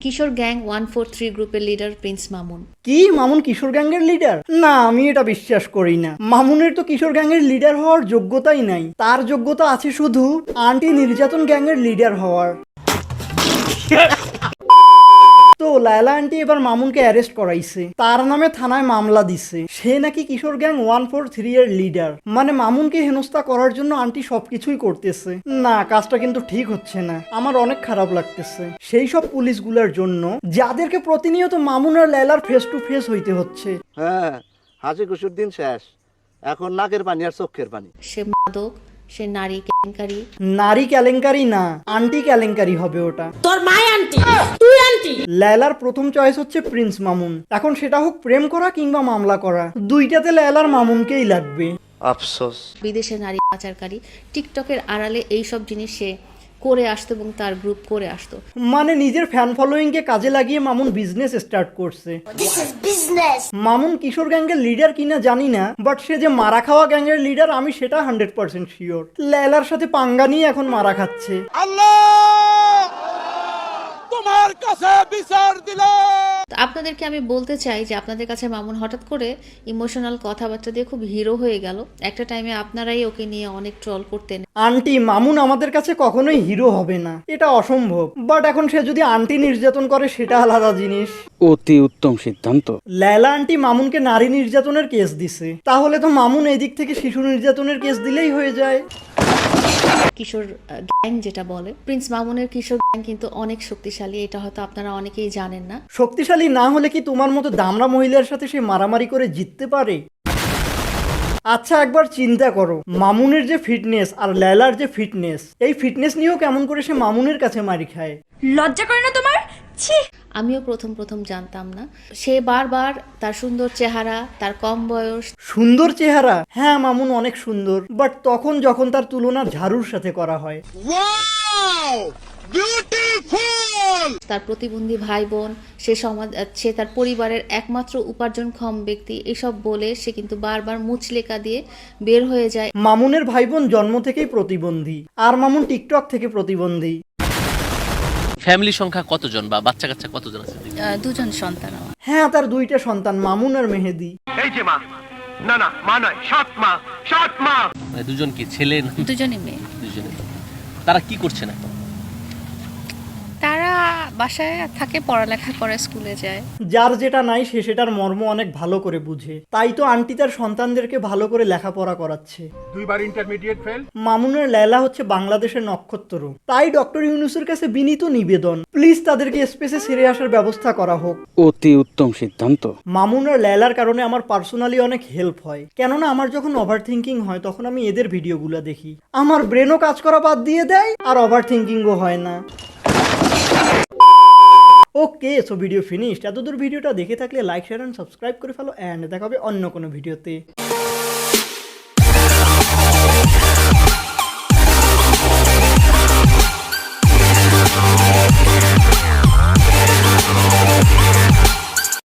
কিশোর gang 143 গ্রুপের leader Prince Mamun. কি মামুন কিশোর গ্যাংয়ের লিডার? না, আমি এটা বিশ্বাস করি না। মামুনের তো কিশোর গ্যাংয়ের লিডার হওয়ার যোগ্যতাই নাই। তার যোগ্যতা আছে শুধু আন্টি নির্যাতন গ্যাংয়ের লিডার হওয়ার। তো লায়লা আন্টি এবার মামুনকে অ্যারেস্ট করাইছে, তার নামে থানায় মামলা দিছে। সে নাকি কিশোর গ্যাং 143 এর লিডার। মানে মামুনকে হেনস্থা করার জন্য আন্টি সবকিছুই করতেছে। না, কাজটা কিন্তু ঠিক হচ্ছে না। আমার অনেক খারাপ লাগতেছে সেই সব পুলিশগুলোর জন্য যাদেরকে প্রতিনিয়ত মামুন আর লায়লার ফেস টু ফেস হইতে হচ্ছে। হ্যাঁ, হাসি খুশির দিন শেষ, এখন নাকের পানি আর চোখের পানি। সে মাদক, সে নারী কেলেঙ্কারি। নারী কেলেঙ্কারি না, আন্টি কেলেঙ্কারি হবে ওটা। তোর মাই আন্টি, তুই আন্টি। লায়লার প্রথম চয়েস হচ্ছে প্রিন্স মামুন। এখন সেটা হোক প্রেম করা কিংবা মামলা করা, দুইটাতে লায়লার মামুনকেই লাগবে। আফসোস। বিদেশে নারী পাচারকারী, টিকটকের আড়ালে এইসব জিনিস সে করে আসতো এবং তার গ্রুপ করে আসতো। মানে নিজের ফ্যান ফলোয়িংকে কাজে লাগিয়ে মামুন বিজনেস স্টার্ট করছে। মামুন কিশোর গ্যাংয়ের লিডার কিনা জানি না, বাট সে যে মারা খাওয়া গ্যাংয়ের লিডার আমি সেটা 100% শিওর। লায়লার সাথে পাঙ্গা নিয়ে এখন মারা খাচ্ছে। তোমার কাছে বিচার দিলাম। আপনাদেরকে আমি বলতে চাই যে আপনাদের কাছে মামুন হঠাৎ করে ইমোশনাল কথাবার্তা দিয়ে খুব হিরো হয়ে গেল। একটা টাইমে আপনারাই ওকে নিয়ে অনেক ট্রল করতেন। আন্টি মামুন আমাদের কাছে কখনোই হিরো হবে না, এটা অসম্ভব। বাট এখন সে যদি আন্টি নির্যাতন করে সেটা আলাদা জিনিস। অতি উত্তম সিদ্ধান্ত। লায়লা আন্টি মামুনকে নারী নির্যাতনের কেস দিছে, তাহলে তো মামুন এই দিক থেকে শিশু নির্যাতনের কেস দিলেই হয়ে যায়। কিশোর গ্যাং যেটা বলে, প্রিন্স মামুনের কিশোর গ্যাং কিন্তু অনেক শক্তিশালী। এটা হয়তো আপনারা অনেকেই জানেন না। শক্তিশালী না হলে কি তোমার মতো দামড়া মহিলার সাথে সে মারামারি করে জিততে পারে? আচ্ছা একবার চিন্তা করো, মামুনের যে ফিটনেস আর লায়লার যে ফিটনেস, এই ফিটনেস নিয়েও কেমন করে সে মামুনের কাছে মারি খায়। লজ্জা করে না তোমার? ছি। আমিও প্রথম জানতাম না। সে বারবার তার সুন্দর চেহারা, তার কম বয়স, সুন্দর চেহারা, হ্যাঁ মামুন অনেক সুন্দর, বাট তখন যখন তার তুলনা ঝাড়ুর সাথে করা হয়। Wow, beautiful. তার প্রতিবন্ধী ভাই বোন, সে তার পরিবারের একমাত্র উপার্জনক্ষম ব্যক্তি, এসব বলে সে কিন্তু বারবার মুচলেকা দিয়ে বের হয়ে যায়। মামুনের ভাই বোন জন্ম থেকেই প্রতিবন্ধী, আর মামুন টিকটক থেকে প্রতিবন্ধী। ফ্যামিলি সংখ্যা কতজন বা বাচ্চা কাচ্চা কতজন আছে? দুজন সন্তান আমার। হ্যাঁ, তার দুইটা সন্তান, মামুন আর মেহেদি। এই যে মা, না না মা নয়, সৎ মা, সৎ মা। মানে দুজন কি ছেলে না? দুজনই মেয়ে। দুজনে। তারা কি করছে না? তারা বাসায় থাকে, পড়ালেখা করে, স্কুলে যায়। যার যেটা নাই সে সেটার মর্ম অনেক ভালো করে বুঝে, তাই তো আন্টি তার সন্তানদেরকে ভালো করে লেখাপড়া করাচ্ছে। দুইবার ইন্টারমিডিয়েট ফেল। মামুনের লায়লা হচ্ছে বাংলাদেশের নক্ষত্র, তাই ডক্টর ইউনূসের কাছে বিনীত নিবেদন, প্লিজ তাদেরকে স্পেসে ছেড়ে আসার ব্যবস্থা করা হোক। অতি উত্তম সিদ্ধান্ত। মামুন আর লায়লার কারণে আমার পার্সোনালি অনেক হেল্প হয়, কেননা আমার যখন ওভার থিঙ্কিং হয় তখন আমি এদের ভিডিওগুলো দেখি, আমার ব্রেনও কাজ করা বাদ দিয়ে দেয় আর ওভার থিঙ্কিংও হয় না। ওকে, সো ভিডিও ফিনিশড। এতদূর ভিডিওটা দেখে থাকলে লাইক শেয়ার এন্ড সাবস্ক্রাইব করে ফেলো, এন্ড দেখা হবে অন্য কোনো ভিডিওতে।